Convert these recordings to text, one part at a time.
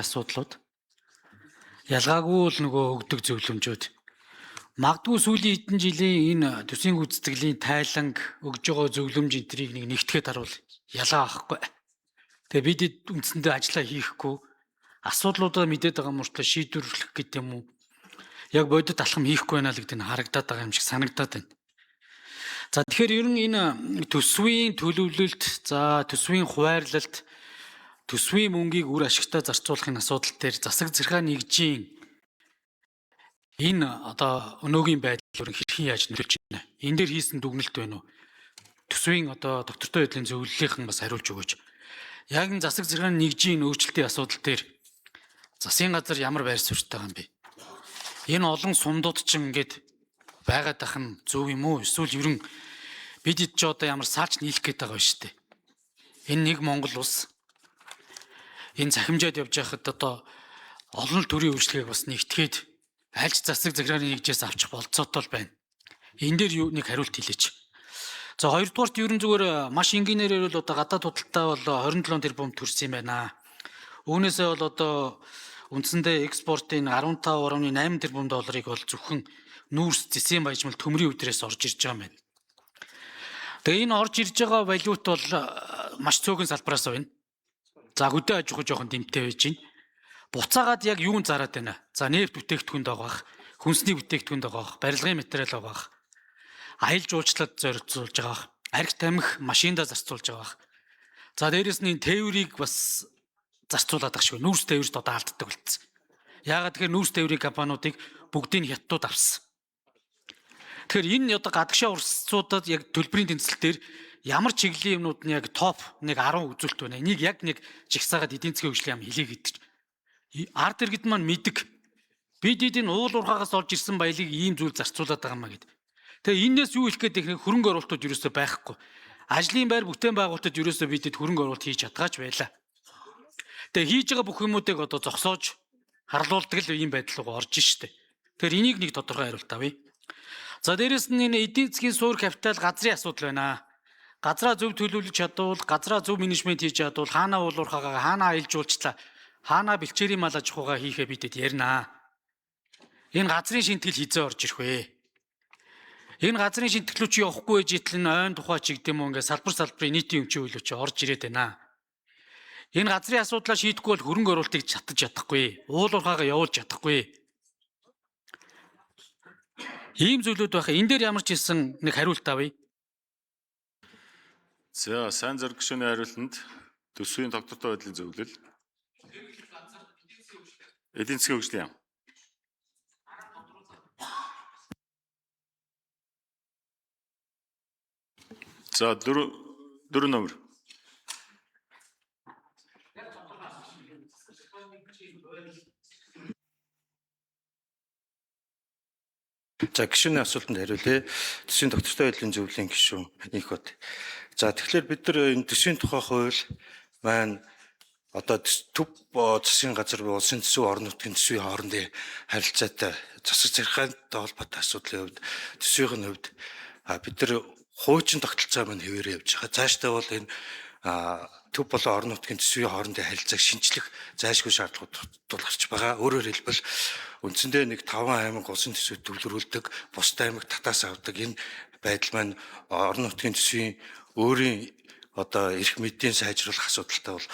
асуудлууд ялгаагүй л нөгөө өгдөг зөвлөмжүүд магадгүй сүүлийн хэдэн жилийн энэ төсвийн гүйцэтгэлийн тайланг өгж байгаа зөвлөмж энтрийг нэгтгэхэд харуул ялгаа авахгүй. Тэгээ бид үндсэндээ ажиллаа хийхгүй асуудлуудаа мэдээд байгаа мөртлөө шийдвэрлэх гэдэг юм уу? Яг бодит алхам хийхгүй байна л гэдэг нь харагдаад байгаа юм шиг санагдаад байна. За тэгэхээр ер нь энэ төсвийн төлөвлөлт, за төсвийн хуваарлалт, төсвийн мөнгийг үр ашигтай зарцуулахын асуудал дээр засаг захиргаа нэгжийн энэ одоо өнөөгийн байдлаар хэрхэн яаж нөлөөлж байна? Энэ дээр хийсэн дүгнэлт байна уу? Төсвийн одоо доктортой байдлын зөвлөлийнхэн бас хариулж өгөөч. Яг энэ засаг захиргааны нэгжийн өөрчлөлтийн асуудал дээр засгийн газар ямар байр суурьтай байгаа юм бэ? Энэ олон сумдууд ч ингээд байгаад ах нь зөв юм уу? Эсвэл ерөн бид ч одоо ямар сaalч нийлэх гээд байгаа шүү дээ. Энэ нэг Монгол улс энэ цахимжаад явж байхад одоо олон төрлийн үйлчлэгийг бас нэгтгээд альч засаг захиргааны нэгжээс авчих болцоотой л байна. Энэ дээр юу нэг хариулт хэлээч. За хоёрдугаарт ерөн зүгээр маш энгийнээр бол одоо гадаад худалдаа бол 27 тэрбум төрсөн юм байна. Үүнээсээ бол одоо үндсэндээ экспортын 15.8 тэрбум долларыг бол зөвхөн нүүрс зэсийн баяжмал төмрийн өвдрөөс орж ирж байгаа юм байна. Тэгээ энэ орж ирж байгаа валют бол маш цөөхөн салбараас байна. За хөдөө аж ахуй жоохон дэмтэй байж байна. Буцаагаад яг юунд зараад байна? За нефт бүтээгдэхүүнд байгаа, хүнсний бүтээгдэхүүнд байгаа, барилгын материал байгаа, аялал жуулчлалд зориулж байгаа, архи тамхи машинда зарцуулж байгаа. За дээрэс нь тээврийг бас зарцуулаад байгаа шүү. Нүүрс тээвэрт одоо алддаг болсон. Яагаад тэгэхээр нүүрс тээврийн компаниудыг бүгдийг хятадууд авсан. Тэгэхээр энэ одоо гадагшаа урсцуудад яг төлбөрийн тэнцэлтээр ямар чиглэлийн юмнууд нь яг топ нэг 10 үзүүлэлт байна. Энийг яг нэг жигсаагаад эдийн засгийн хөгжлийн яам хэлээ гэдэг. Ард иргэд маань мэддэг. Бид энэ уул уурхаагаас олж ирсэн баялаг ийм зүйл зарцуулаад байгаа маа гэд. Тэгээ энээс юу хэлэх гээд их хөрөнгө оруулалтууд ерөөсөө байхгүй. Ажлын байр бүтээн байгуулалтад ерөөсөө бидэд хөрөнгө оруулалт хийж чадгаач байлаа. Тэгээ хийж байгаа бүх юмуудыг одоо зогсоож харлуулдаг л ийм байдал руу орж штэ. Тэгэхээр энийг нэг тодорхой хариулт авъя. За дээрэс нь энэ эдийн засгийн суур капитал газрын асуудал байна. Газраа зөв төлөвлөж чадвал, газраа зөв менежмент хийж чадвал хаанаа уулуурхаагаа хаанаа аялал жуулчлаа, хаанаа бэлчээрийн мал аж ахуйгаа хийхээ бидэд ярина. Энэ газрын шинтгэл хизээ орж ирэх вэ? Энэ газрын шинтгэлүү чи явахгүй байж итэл энэ ойн тухай ч гэдэг юм уу ингээд салбарын нийтийн өмчийн хуулиуч орж ирээд байна. Энэ газрын асуудлаа шийдэхгүй бол хөрөнгө оруулалтыг татаж чадахгүй, уулуурхаагаа явуулж чадахгүй. Ийм зүйлүүд байх. Энэ дээр ямар ч хэлсэн нэг хариулт авъя. За сайн зэрэг гишүүний хариултанд төсвийн доктортой байдлын зөвлөл. Эдийн засгийн хөгжлийн яам. За дөрөв номер. За гишүүний асуултанд хариулъя. Төсвийн доктортой байдлын зөвлөлийн гишүүн их бод. За тэгэхээр бид нар энэ төсвийн тухай хууль маань одоо төв засгийн газар буюу улсын төсөв орон нутгийн төсвийн хоорондын харилцаатай засаг захиргаантай холбоотой асуудлын хувьд төсвийн хувьд бид нар хуучин тогтолцоо маань хэвээрээ явж байгаа. Цаашдаа бол энэ төв болон орон нутгийн төсвийн хоорондын харилцааг шинжлэх зайлшгүй шаардлагууд тулгарч байгаа. Өөрөөр хэлбэл үндсэндээ нэг 5 аймаг улсын төсвөд төвлөрүүлдэг, бусад аймаг татаас авдаг энэ байдал маань орон нутгийн төсвийн өөрийн одоо эрх мэдлийн сайжруулах асуудалтай бол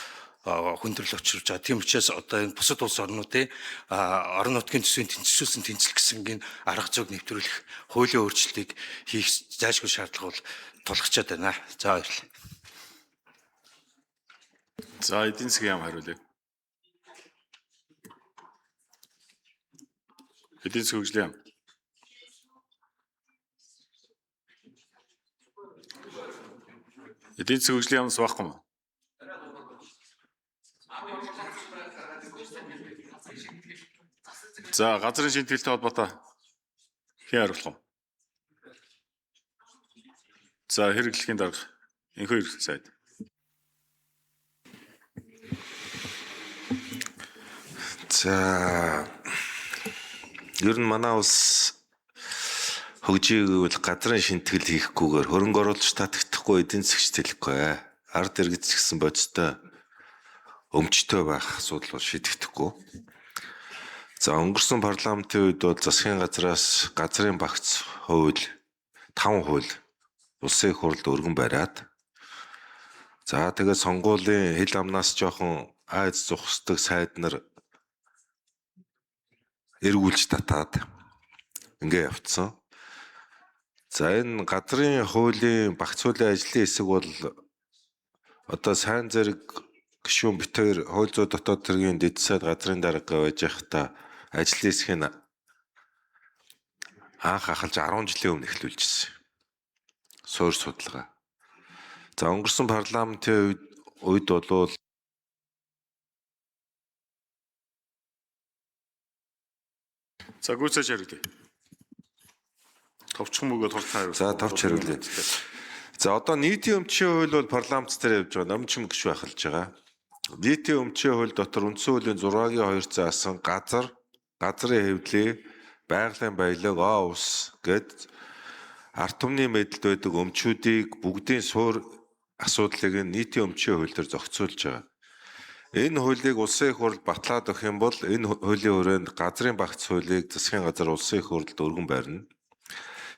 хүндрэл учруулж байгаа. Тийм учраас одоо энэ бусад улс орнуудын орон нутгийн төсвийн тэнцвэршүүлсэн тэнцэл гэсэн энэ арга зүйг нэвтрүүлэх хуулийн өөрчлөлтийг хийх зайлшгүй шаардлага бол тулгарчаад байна. За баярлалаа. За эдийн засгийн яам хариулъя. Эдийн засгийн хөгжлийн яам. Эдийн засгийн хөгжлийн яамс байхгүй мó? За газрын шинтгэлтэй холбоотой хэн хариулах вэ? За хэрэглэхийн дарга энэхүү эрх сайд. За ер нь манай улс хөгжиж гэвэл газрын шинтгэл хийхгүйгээр хөрөнгө оруулалт татагдахгүй эдийн засгч тэлэхгүй. Ард иргэд ч гэсэн бодистой өмчтөй байх асуудал бол шийдэгдэхгүй. За өнгөрсөн парламентын үед бол засгийн газраас газрын багц хууль 5% улсын их хурлд өргөн бариад за тэгээд сонгуулийн хил амнаас жоохон айц зогсдог сайд нар эргүүлж татаад ингээ явцсан. За энэ газрын хуулийн багц хуулийн ажлын хэсэг бол одоо сайн зэрэг гишүүн битээр хууль зүйн дотоод хэргийн дэд сайд газрын дарга байж байхдаа ажлын хэсгийг анх ахалж 10 жилийн өмнө эхлүүлжсэн. Суур судалгаа. За өнгөрсөн парламентын үед болвол За гүйцээж хариулъя. Товчхон мөгөө тулцаа хариулъя. за товч хариулъя. За одоо нийтийн өмчийн хууль бол парламент дээр явж байгаа. Номчин гишүү ахалж байгаа. Нийтийн өмчийн хууль дотор үндсэн хуулийн 6-гийн 2 заасан газрын хэвлэл, байгалийн баялаг, ус гэд ард түмний мэдэлд байдаг өмчүүдийг бүгдийн суур асуудлыг нийтийн өмчийн хууль дээр зохицуулж байгаа. Энэ хуулийг улсын их хурл батлаад өгөх юм бол энэ хуулийн хүрээнд газрын багц хуулийг засгийн газар улсын их хурлд өргөн барина.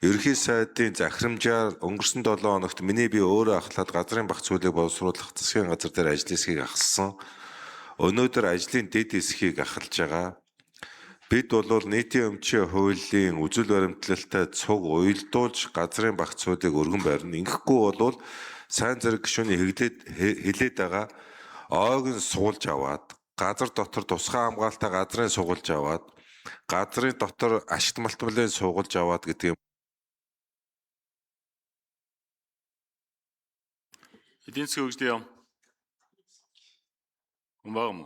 Ерөнхий сайдын захирамжаар өнгөрсөн 7 хоногт миний би өөрөө ахлаад газрын багц хуулийг боловсруулах засгийн газар дээр ажлын хэсгийг ахалсан. Өнөөдөр ажлын дэд хэсгийг ахалж байгаа. Бид бол нийтийн өмчийн хуулийн үзэл баримтлалтай цуг уялдуулж газрын багц хуулийг өргөн барина. Ингэхгүй бол сайн зэрэг гишүүний хилээд байгаа ойг нь суулж аваад газар дотор тусгай хамгаалалтаа газрын сугалж аваад газрын дотор ашигт малтмалын суулж аваад гэдэг юм. Эдийн засгийн хөгжлийн яам. Умбаа юм.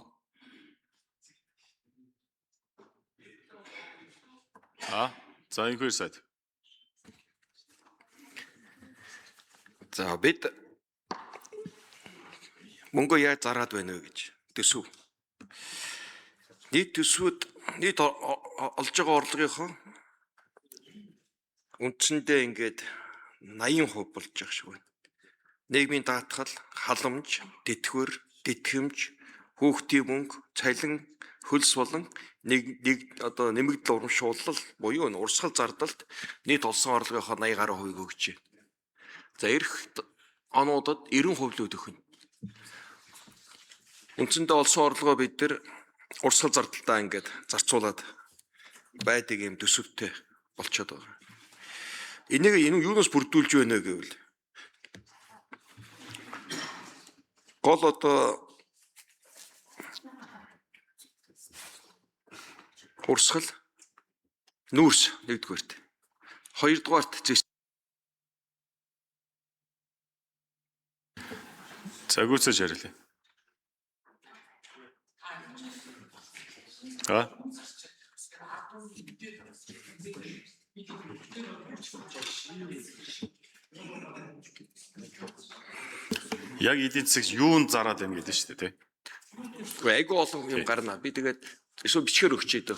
За инхээр сайд. За бид мөнгө яаж зараад байна вэ гэж төсөв. Нийт төсвүүд нийт олж байгаа орлогынхоо үндсэндээ ингээд 80% болж байгаа шиг байна. Нийгмийн даатгал, халамж, тэтгэвэр, тэтгэмж, хүүхдийн мөнгө, цалин, хөлс болон одоо нэмэгдэл урамшуулал буюу урсгал зардалт нийт олсон орлогынхоо 80 гаруй хувийг өгч байна. За эх онуудад 90% л өгөх нь. Үндсэндээ олсон орлогоо бид нар урсгал зардалтаа ингээд зарцуулаад байдаг юм төсөвтэй болчиход байгаа. Энийг юунаас бүрдүүлж байна гэвэл гол одоо урсгал нүүрс нэгдүгээрт. Хоёрдугаарт За гүйцээж хариулъя. Яг эдийн засаг юунд зараад байна гэдэг шүү дээ, тий. айгүй олон юм гарна. Би тэгээд эсвэл бичгээр өгчээ дээ.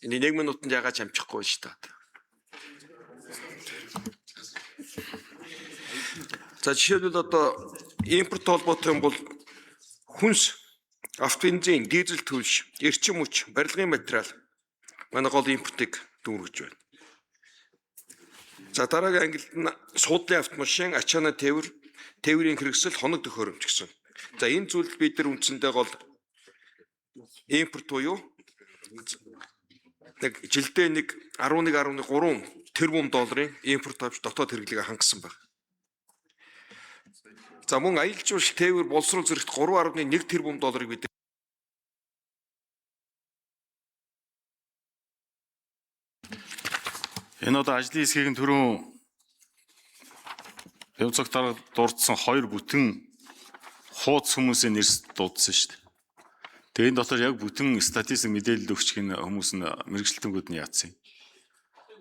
Энэ 1 минутанд ягаад хамчихгүй шүү дээ. За жишээлбэл одоо импорт холбоотой юм бол хүнс, автобензин, дизель төлш, эрчим хүч, барилгын материал манай гол импортыг дүүргэж байна. За дараагийн ангилд нь суудлын автомашин, ачаана тээврийн хэрэгсэл, хоног төхөөрөмж гэсэн. За энэ зүйлд бид нар үндсэндээ гол импорт буюу нэг жилдээ 11.3 тэрбум долларын импорт авч дотоод хэрэглэгээ хангасан байна. За мөн аялал жуулчлал тээвэр боловсрол зэрэгт 3.1 тэрбум долларыг бид Энэ одоо ажлын хэсгийг түрүүн явцаг дараа дурдсан 2 бүтэн хууц хүмүүсийн нэрс дуудсан шүү дээ. Тэгээ энэ дотор яг бүтэн статистик мэдээлэл өгч гин хүмүүс нь мэрэгчлэлтэнгүүд нь яатсан.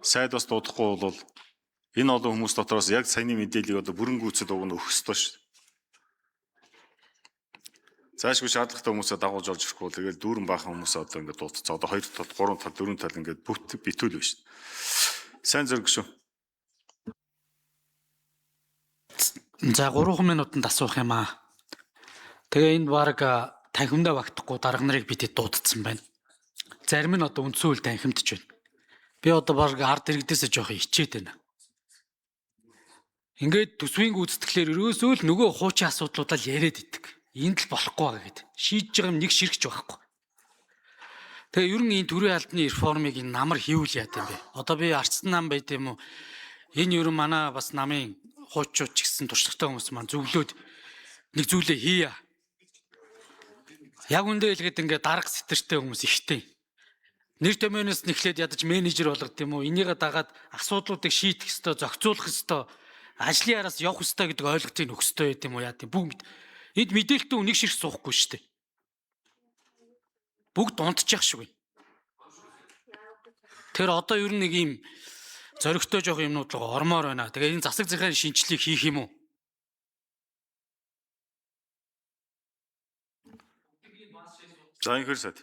Сайд бас дуудахгүй бол энэ олон хүмүүс дотроос яг саяны мэдээллийг одоо бүрэн гүйцэд өгнө өгөх ёстой шүү дээ. Заашгүй шаардлагатай хүмүүсээ дагуулж орж ирэхгүй тэгэл дүүрэн баахан хүмүүсээ одоо ингээд дуудцаа. Одоо 2 тал, 3 тал, 4 тал ингээд битүүл байна шүү дээ. Сайн зэрэг шүү. За 3 минутанд асуух юм аа. Тэгээ энэ баг танхимдаа багтахгүй дарга нарыг бидэд дуудсан байна. Зарим нь одоо үндсэн үйл танхимдж байна. Би одоо баг ард иргэдээсээ жоох хичээд байна. Ингээд төсвийн гүйцэтгэлээр ерөөсөө л нөгөө хуучин асуудлуудаа л яриад идэг. Энд л болохгүй байгаа гэд. Шийдэж байгаа юм нэг ширхэж байхгүй. Тэгээ ер нь энэ төрийн албаны реформыг энэ намар хийвэл яа гэм бэ? Одоо би арчсан нам байт юм уу? Энэ ер нь манай бас намын хуучууд ч гэсэн туршлагатай хүмүүс маань зөвлөөд нэг зүйлээ хийя. Яг үндэ хэлгээд ингээд дарга сэтэртэй хүмүүс ихтэй. Нэр томьёоноос нэхлээд ядаж менежер болгох юм уу? Энийгээ дагаад асуудлуудыг шийдэх ёстой, зохицуулах ёстой, ажлын араас явах ёстой гэдэг ойлголтыг өгөх ёстой байт юм уу? Яа гэм бүгд энд мэдээлэлтэй үнийг ширх суухгүй шүү дээ. Бүгд унтчих шиг байна. Тэр одоо ер нь нэг юм зоригтой жоох юмнууд руу ормоор байна. Тэгээ энэ засаг захиргааны шинжилгээг хийх юм уу? За инхээр сайд.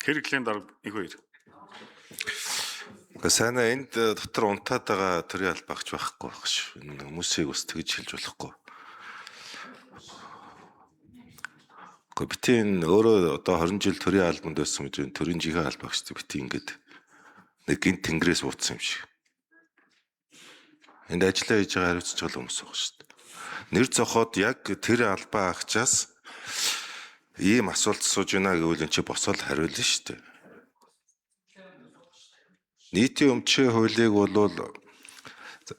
Хэрэглэн дарга их хоёр. Сайнаа энд дотор унтаад байгаа төрийн албаагч байхгүй байх шүү. Энэ хүмүүсийг бас тэгж хэлж болохгүй. Бити энэ өөрөө одоо 20 жил төрийн албанд байсан гэж энэ төрийн жинхэнэ албаагч бити ингээд нэг гинт тэнгэрээс ууцсан юм шиг. Энд ажиллаа хийж байгаа хариуцж байгаа хүмүүс байгаа шүү дээ. Нэр зохиод яг тэр албаагчаас ийм асуулт сууж байна гэвэл эн чи босоод хариулна шүү дээ. Нийтийн өмчийн хуулийг бол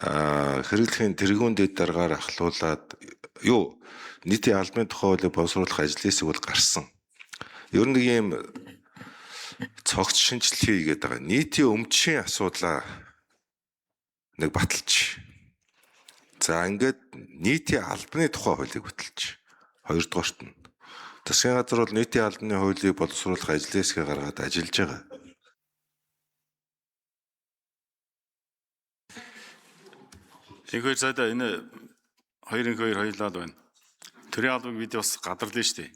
хэрэглэхийн тэргүүн дэд дараагаар ахлуулад нийтийн албаны тухай хуулийг боловсруулах ажлын хэсэг бол гарсан. Ер нь нэг ийм цогц шинжилгээ хийгээд байгаа. Нийтийн өмчийн асуудлаа нэг баталж. За ингээд нийтийн албаны тухай хуулийг баталж. Хоёрдугаарт нь засгийн газар бол нийтийн албаны хуулийг боловсруулах ажлын хэсгээ гаргаад ажиллаж байгаа. Инхээр сайдаа энэ хоёрын хоёр хоёулаа л байна. Төрийн албаг бид бас гадарлаа шүү дээ.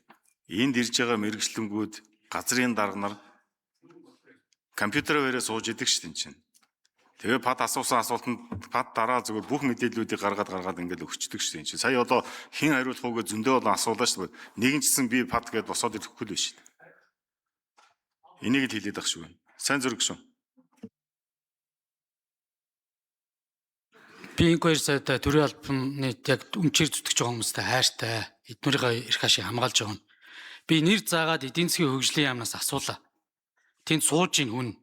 Энд ирж байгаа мэрэгчлэнгүүд газрын дарга нар компьютерээр сууж идэг шүү дээ чинь. Тэгээ пад асуусан асуултанд пад дараа зүгээр бүх мэдээллүүдийг гаргаад ингээд өгчдөг шүү дээ чинь. Сая одоо хэн хариулах уу гэж зөндөө болон асуулаа шүү дээ. Нэгэн ч гэсэн би пад гэдээ босоод ирэхгүй л биш шүү дээ. Энийг л хэлээд ах шүү. Сайн зүрх шүү. Би энэ хоёр сайдаа төрийн албаны яг өмчээр зүтгэж байгаа хүмүүстэй хайртай, эднэрийн эрх ашиг хамгаалж байгаа нь. Би нэр заагаад эдийн засгийн хөгжлийн яамнаас асуулаа. Тэнд сууж ийн хүн.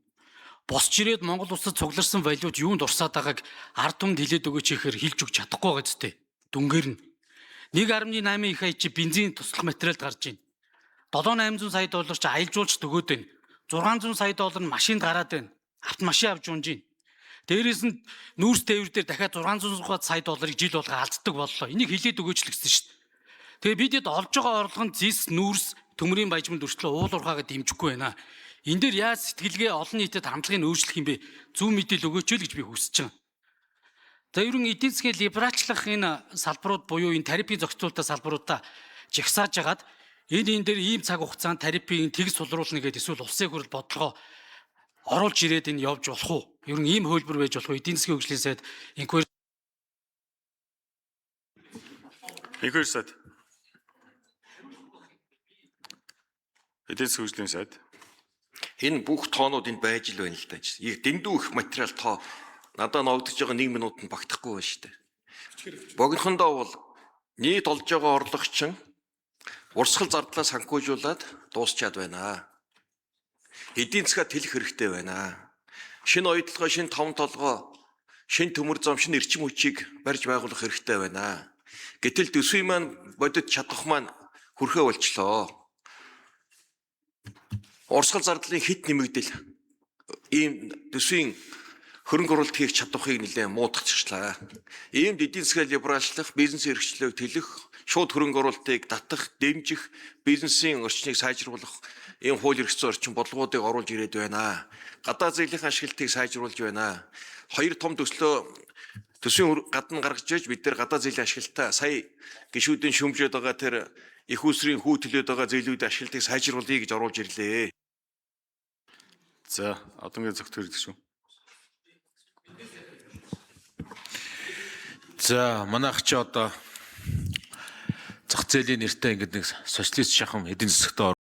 Босч ирээд Монгол улсад цугларсан валют юунд урсаад байгааг ард түмэнд хэлээд өгөөч ихээр хэлж өгч чадахгүй байгаа зү. Дүнгээр нь 1.8 их ая чи бензин туслах материалд гарч ийн. 7-800 сая доллар чи аялжуулж төгөөд байна. 600 сая доллар нь машинд гараад байна. Автомашин авч унж ийн. Дээрээс нь нүүрс тээвэр дээр дахиад 600 сая долларыг жил болго алддаг боллоо. Энийг хилээд өгөөч л гэсэн шүү дээ. Тэгээ бидэд олж байгаа орлого нь зис, нүүрс, төмрийн баяжманд өрчлөө уул уурхаагаа дэмжихгүй байна. Энэ дээр яаж сэтгэлгээ олон нийтэд хандлагыг өөрчлөх юм бэ? Зөв мэдээлэл өгөөч л гэж би хүсэж байна. За ерөн эдийн засгийн либералчлах энэ салбарууд буюу энэ тарифын зохицуулалтаа салбаруудаа жагсааж хагаад энэ дээр ийм цаг хугацаанд тарифыг тэгс сулруулна гэдэг эсвэл улсын хурал бодлогоо оруулж ирээд энэ явж болох уу? Ер нь ийм хөлбөр байж болох уу? Эдийн засгийн хөгжлийн сайд инквайри сайд. Эдийн засгийн хөгжлийн сайд. Энэ бүх тоонууд энд байж л байна л да. Дэндүү их материал тоо надад ногдож байгаа 1 минутанд багтахгүй байна шүү дээ. Богинохондоо бол нийт олж байгаа орлого чинь урсгал зардлаа санхүүжуулаад дуусчаад байна. Эдийн засгаа тэлэх хэрэгтэй байна. Шинэ оюутлогоо, шинэ таван толгой, шинэ төмөр зам, шинэ эрчим хүчийг барьж байгуулах хэрэгтэй байна. Гэтэл төсвийн маань бодит чадах маань хүрхээ болчлоо. Урсгал зардлын хит нэмэгдэл ийм төсвийн хөрөнгө оруулалт хийх чадварыг нэлээд муудагчлаа. Иймд эдийн засгийн либералчлах, бизнес эрхчлөлийг тэлэх, шууд хөрөнгө оруулалтыг татах, дэмжих, бизнесийн орчныг сайжруулах ийм хууль эрх зүйн орчин бодлогоодыг оруулж ирээд байна. Гадаад зээлийн ашиглалтыг сайжруулж байна. Хоёр том төсвийн гадна гаргаж иж бид нар гадаад зээлийн ашиглалтаа сая гишүүдийн шүмжээд байгаа тэр их усрын хүү төлөөд байгаа зээлүүдийн ашиглалтыг сайжруулъя гэж оруулж ирлээ. За, одоо ингээд зөвхөн ирдэг шүү. За манайх чи одоо зах зээлийн нэртэй ингээд нэг социалист шахам эдийн засагт